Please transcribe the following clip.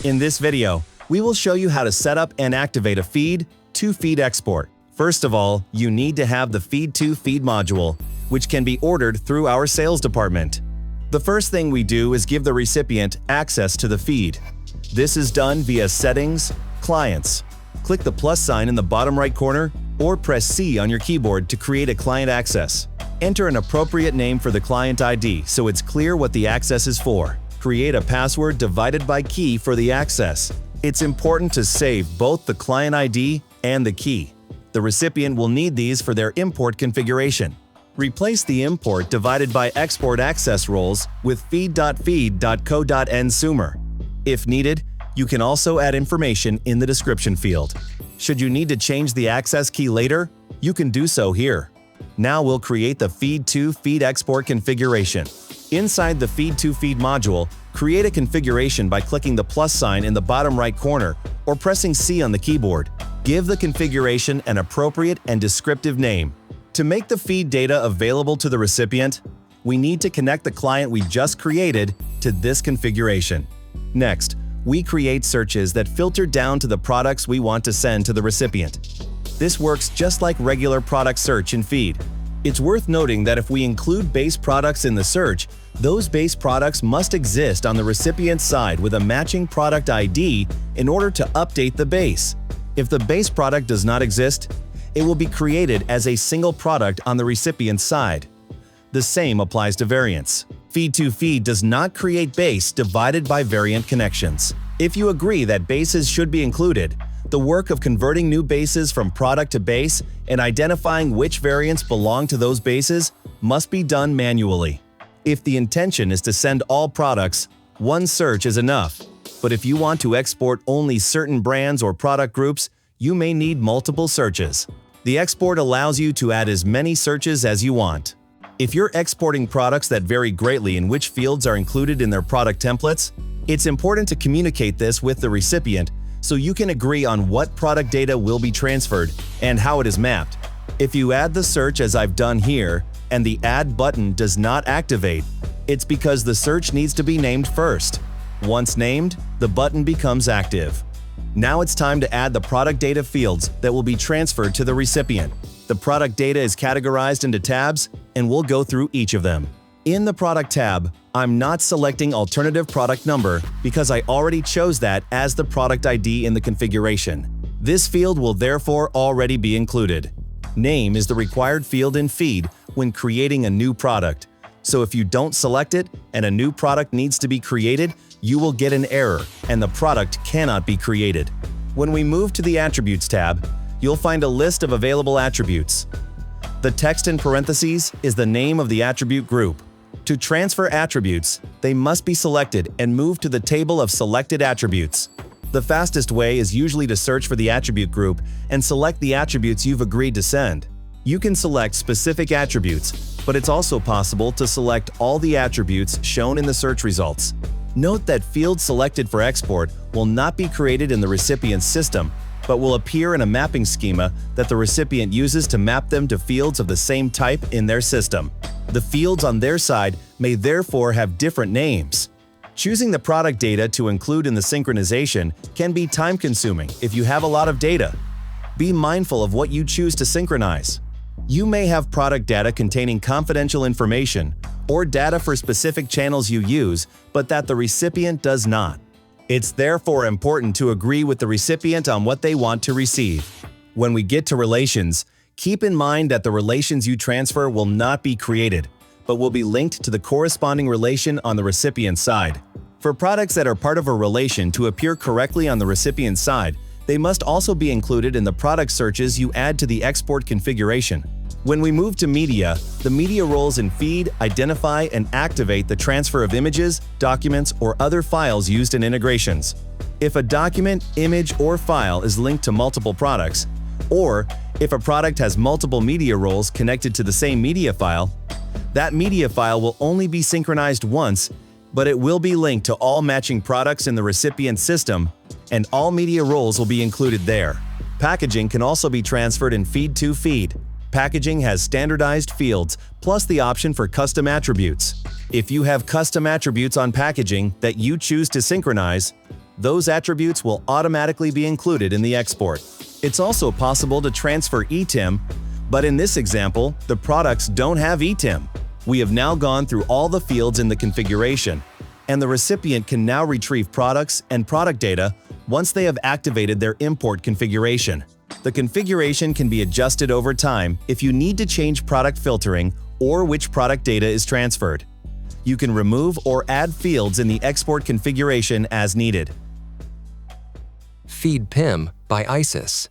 In this video, we will show you how to set up and activate a feed2feed export. First of all, you need to have the feed2feed module, which can be ordered through our sales department. The first thing we do is give the recipient access to the feed. This is done via Settings, Clients. Click the plus sign in the bottom right corner or press C on your keyboard to create a client access. Enter an appropriate name for the client ID so it's clear what the access is for. Create a password divided by key for the access. It's important to save both the client ID and the key. The recipient will need these for their import configuration. Replace the import divided by export access roles with feed2feed.co.nsumer. If needed, you can also add information in the description field. Should you need to change the access key later, you can do so here. Now we'll create the feed2feed export configuration. Inside the feed2feed module, create a configuration by clicking the plus sign in the bottom right corner or pressing C on the keyboard. Give the configuration an appropriate and descriptive name. To make the feed data available to the recipient, we need to connect the client we just created to this configuration. Next, we create searches that filter down to the products we want to send to the recipient. This works just like regular product search in Feed. It's worth noting that if we include base products in the search, those base products must exist on the recipient's side with a matching product ID in order to update the base. If the base product does not exist, it will be created as a single product on the recipient's side. The same applies to variants. Feed2feed does not create base divided by variant connections. If you agree that bases should be included, the work of converting new bases from product to base and identifying which variants belong to those bases must be done manually. If the intention is to send all products, one search is enough. But if you want to export only certain brands or product groups, you may need multiple searches. The export allows you to add as many searches as you want. If you're exporting products that vary greatly in which fields are included in their product templates, it's important to communicate this with the recipient so you can agree on what product data will be transferred and how it is mapped. If you add the search as I've done here and the Add button does not activate, it's because the search needs to be named first. Once named, the button becomes active. Now it's time to add the product data fields that will be transferred to the recipient. The product data is categorized into tabs, and we'll go through each of them. In the product tab, I'm not selecting alternative product number because I already chose that as the product ID in the configuration. This field will therefore already be included. Name is the required field in Feed when creating a new product. So if you don't select it and a new product needs to be created, you will get an error and the product cannot be created. When we move to the Attributes tab, you'll find a list of available attributes. The text in parentheses is the name of the attribute group. To transfer attributes, they must be selected and moved to the table of selected attributes. The fastest way is usually to search for the attribute group and select the attributes you've agreed to send. You can select specific attributes, but it's also possible to select all the attributes shown in the search results. Note that fields selected for export will not be created in the recipient's system, but will appear in a mapping schema that the recipient uses to map them to fields of the same type in their system. The fields on their side may therefore have different names. Choosing the product data to include in the synchronization can be time-consuming if you have a lot of data. Be mindful of what you choose to synchronize. You may have product data containing confidential information or data for specific channels you use, but that the recipient does not. It's therefore important to agree with the recipient on what they want to receive. When we get to relations, keep in mind that the relations you transfer will not be created, but will be linked to the corresponding relation on the recipient's side. For products that are part of a relation to appear correctly on the recipient's side, they must also be included in the product searches you add to the export configuration. When we move to Media, the media roles in Feed identify and activate the transfer of images, documents, or other files used in integrations. If a document, image, or file is linked to multiple products, or if a product has multiple media roles connected to the same media file, that media file will only be synchronized once, but it will be linked to all matching products in the recipient's system, and all media roles will be included there. Packaging can also be transferred in Feed2feed. Packaging has standardized fields, plus the option for custom attributes. If you have custom attributes on packaging that you choose to synchronize, those attributes will automatically be included in the export. It's also possible to transfer eTIM, but in this example, the products don't have eTIM. We have now gone through all the fields in the configuration, and the recipient can now retrieve products and product data once they have activated their import configuration. The configuration can be adjusted over time if you need to change product filtering or which product data is transferred. You can remove or add fields in the export configuration as needed. Feed PIM by ISIS.